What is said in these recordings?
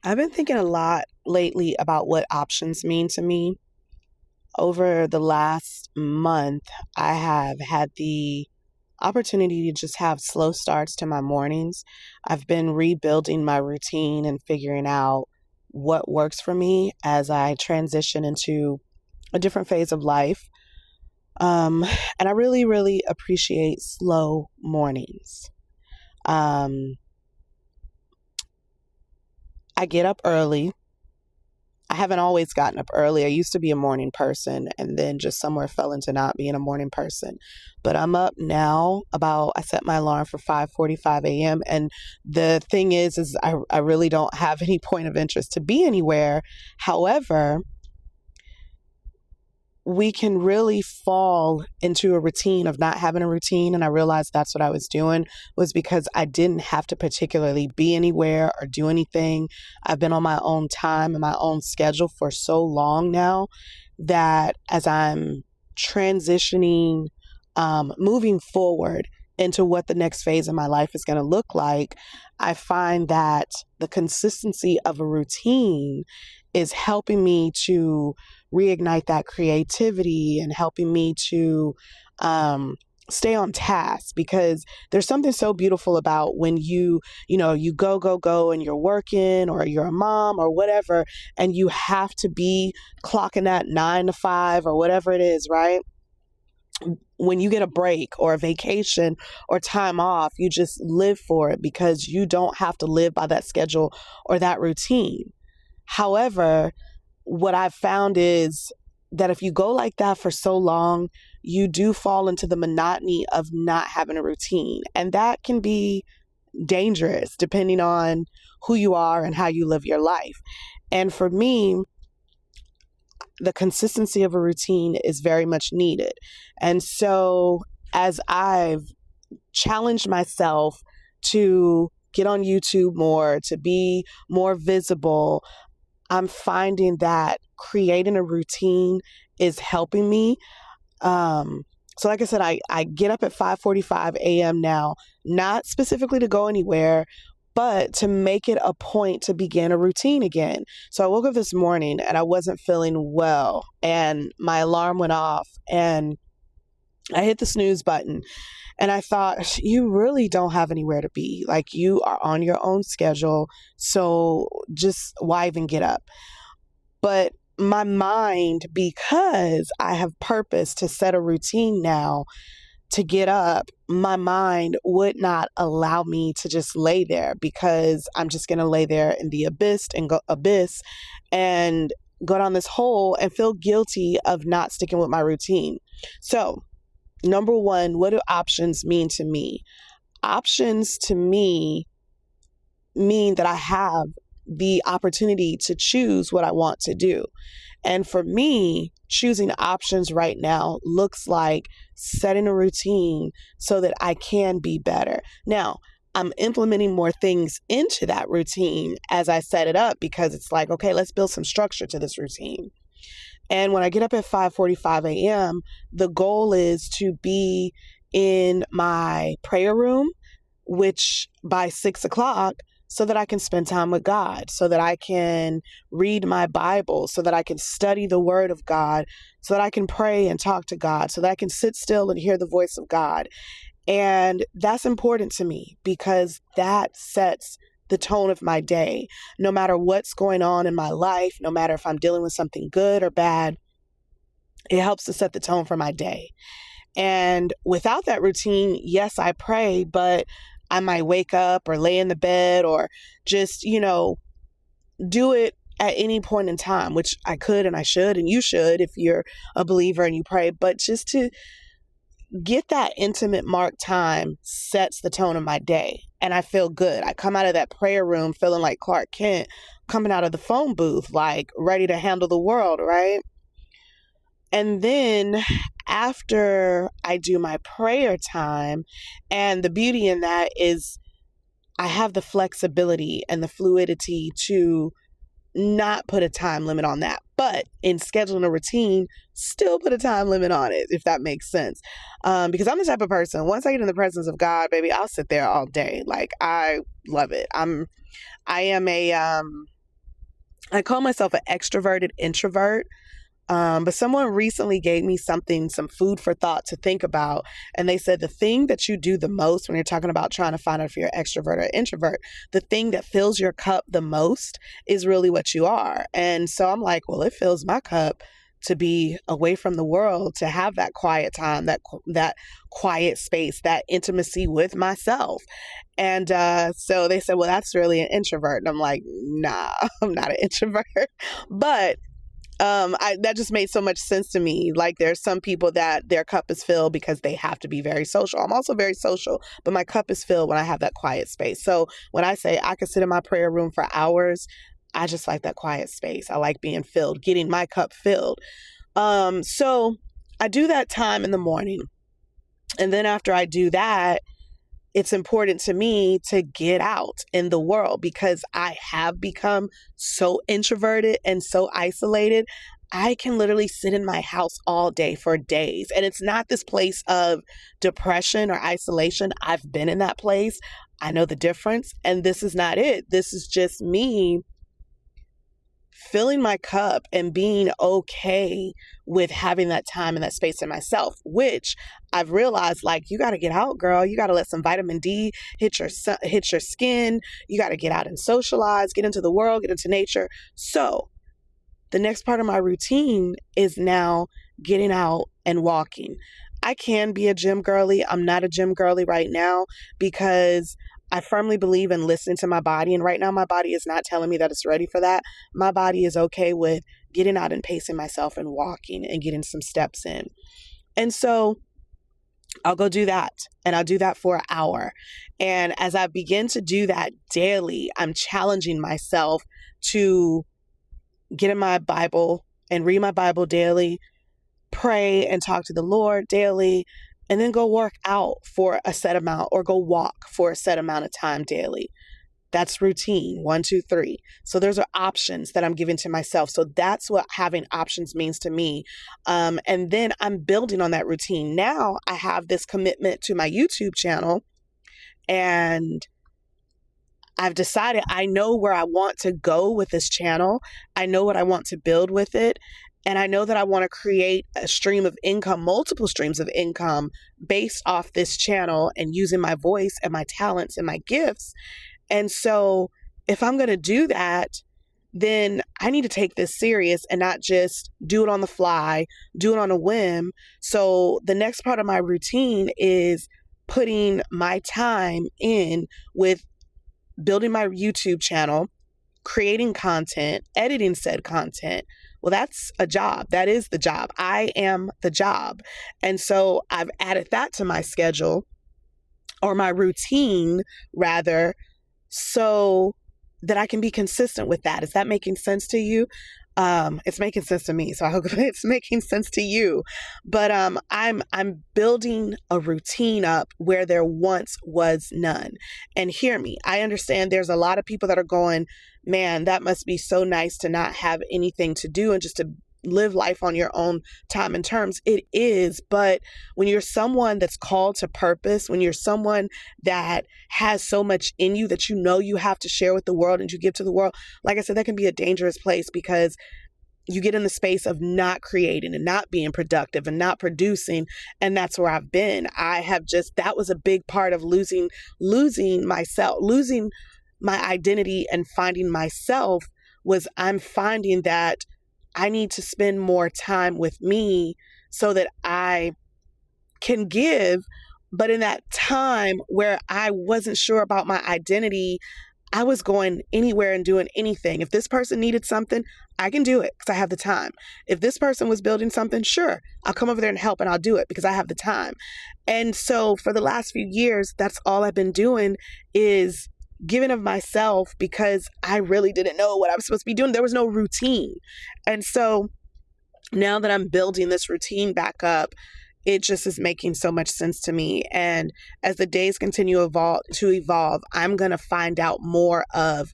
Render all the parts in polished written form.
I've been thinking a lot lately about what options mean to me. Over the last month, I have had the opportunity to just have slow starts to my mornings. I've been rebuilding my routine and figuring out what works for me as I transition into a different phase of life. Um, and I really, really appreciate slow mornings. Um, I get up early. I haven't always gotten up early. I used to be a morning person and then just somewhere fell into not being a morning person. But I'm up now I set my alarm for 5:45 a.m. And the thing is I really don't have any point of interest to be anywhere. However, we can really fall into a routine of not having a routine. And I realized that's what I was doing was because I didn't have to particularly be anywhere or do anything. I've been on my own time and my own schedule for so long now that as I'm transitioning, moving forward into what the next phase of my life is going to look like, I find that the consistency of a routine is helping me to reignite that creativity and helping me to um, stay on task because there's something so beautiful about when you go and you're working or you're a mom or whatever, and you have to be clocking that 9 to 5 or whatever it is, right? When you get a break or a vacation or time off, you just live for it because you don't have to live by that schedule or that routine. However, what I've found is that if you go like that for so long, you do fall into the monotony of not having a routine. And that can be dangerous depending on who you are and how you live your life. And for me, the consistency of a routine is very much needed. And so as I've challenged myself to get on YouTube more, to be more visible, I'm finding that creating a routine is helping me. So like I said, I get up at 5:45 a.m. now, not specifically to go anywhere, but to make it a point to begin a routine again. So I woke up this morning and I wasn't feeling well and my alarm went off and I hit the snooze button and I thought, you really don't have anywhere to be. Like, you are on your own schedule. So just why even get up? But my mind, because I have purpose to set a routine now to get up, my mind would not allow me to just lay there because I'm just going to lay there in the abyss and go down this hole and feel guilty of not sticking with my routine. So, number one, what do options mean to me? Options to me mean that I have the opportunity to choose what I want to do. And for me, choosing options right now looks like setting a routine so that I can be better. Now, I'm implementing more things into that routine as I set it up because it's like, okay, let's build some structure to this routine. And when I get up at 5:45 a.m., the goal is to be in my prayer room, which by 6 o'clock, so that I can spend time with God, so that I can read my Bible, so that I can study the Word of God, so that I can pray and talk to God, so that I can sit still and hear the voice of God. And that's important to me because that sets the tone of my day. No matter what's going on in my life, no matter if I'm dealing with something good or bad, it helps to set the tone for my day. And without that routine, yes, I pray, but I might wake up or lay in the bed or just, do it at any point in time, which I could and I should, and you should if you're a believer and you pray. But just to get that intimate mark time sets the tone of my day. And I feel good. I come out of that prayer room feeling like Clark Kent coming out of the phone booth, like ready to handle the world, right? And then after I do my prayer time, and the beauty in that is I have the flexibility and the fluidity to not put a time limit on that, but in scheduling a routine, still put a time limit on it, if that makes sense. Because I'm the type of person, once I get in the presence of God, baby, I'll sit there all day. Like, I love it. I am a I call myself an extroverted introvert. But someone recently gave me some food for thought to think about. And they said the thing that you do the most when you're talking about trying to find out if you're extrovert or introvert, the thing that fills your cup the most is really what you are. And so I'm like, well, it fills my cup to be away from the world, to have that quiet time, that quiet space, that intimacy with myself. And so they said, well, that's really an introvert. And I'm like, nah, I'm not an introvert. But that just made so much sense to me. Like, there's some people that their cup is filled because they have to be very social. I'm also very social, but my cup is filled when I have that quiet space. So when I say I could sit in my prayer room for hours, I just like that quiet space. I like being filled, getting my cup filled. So I do that time in the morning. And then after I do that, it's important to me to get out in the world because I have become so introverted and so isolated. I can literally sit in my house all day for days. And it's not this place of depression or isolation. I've been in that place. I know the difference. And this is not it. This is just me filling my cup and being okay with having that time and that space in myself, which I've realized, like, you got to get out, girl. You got to let some vitamin D hit your skin. You got to get out and socialize, get into the world, get into nature. So the next part of my routine is now getting out and walking. I can be a gym girly. I'm not a gym girly right now because I firmly believe in listening to my body. And right now, my body is not telling me that it's ready for that. My body is okay with getting out and pacing myself and walking and getting some steps in. And so I'll go do that. And I'll do that for an hour. And as I begin to do that daily, I'm challenging myself to get in my Bible and read my Bible daily, pray and talk to the Lord daily, and then go work out for a set amount or go walk for a set amount of time daily. That's routine, 1, 2, 3. So those are options that I'm giving to myself. So that's what having options means to me. And then I'm building on that routine. Now I have this commitment to my YouTube channel, and I've decided I know where I want to go with this channel. I know what I want to build with it. And I know that I want to create a stream of income, multiple streams of income based off this channel and using my voice and my talents and my gifts. And so if I'm going to do that, then I need to take this serious and not just do it on the fly, do it on a whim. So the next part of my routine is putting my time in with building my YouTube channel, creating content, editing said content. Well, that's a job. That is the job. I am the job. And so I've added that to my schedule, or my routine rather, so that I can be consistent with that. Is that making sense to you? It's making sense to me, so I hope it's making sense to you. But I'm building a routine up where there once was none. And hear me, I understand there's a lot of people that are going, man, that must be so nice to not have anything to do and just to live life on your own time and terms. It is, but when you're someone that's called to purpose, when you're someone that has so much in you that you know you have to share with the world and you give to the world, like I said, that can be a dangerous place because you get in the space of not creating and not being productive and not producing. And that's where I've been. That was a big part of losing myself, losing my identity and finding myself. Was I'm finding that I need to spend more time with me so that I can give. But in that time where I wasn't sure about my identity, I was going anywhere and doing anything. If this person needed something, I can do it because I have the time. If this person was building something, sure, I'll come over there and help and I'll do it because I have the time. And so for the last few years, that's all I've been doing is giving of myself because I really didn't know what I was supposed to be doing. There was no routine. And so now that I'm building this routine back up, it just is making so much sense to me. And as the days continue to evolve, I'm going to find out more of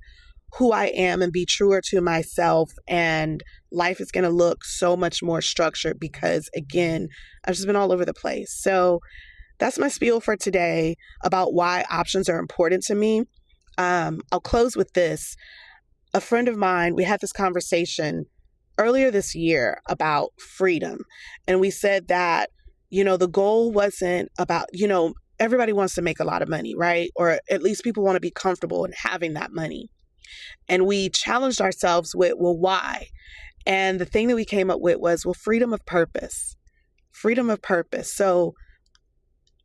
who I am and be truer to myself. And life is going to look so much more structured because, again, I've just been all over the place. So that's my spiel for today about why options are important to me. I'll close with this. a friend of mine, we had this conversation earlier this year about freedom. And we said that, the goal wasn't about, everybody wants to make a lot of money, right? Or at least people want to be comfortable in having that money. And we challenged ourselves with, well, why? And the thing that we came up with was, well, freedom of purpose. Freedom of purpose. So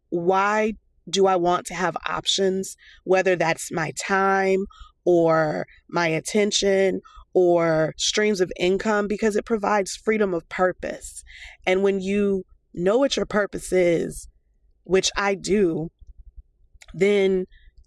why do I want to have options, whether that's my time or my attention or streams of income? Because it provides freedom of purpose. And when you know what your purpose is, which I do, then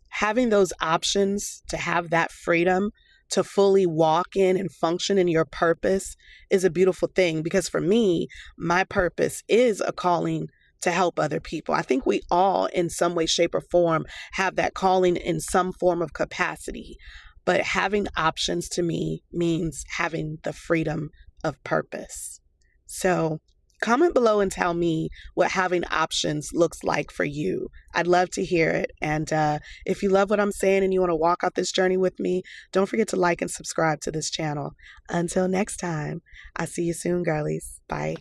having those options to have that freedom to fully walk in and function in your purpose is a beautiful thing. Because for me, my purpose is a calling to help other people. I think we all, in some way, shape, or form, have that calling in some form of capacity. But having options to me means having the freedom of purpose. So comment below and tell me what having options looks like for you. I'd love to hear it. And if you love what I'm saying and you want to walk out this journey with me, don't forget to like and subscribe to this channel. Until next time, I'll see you soon, girlies. Bye.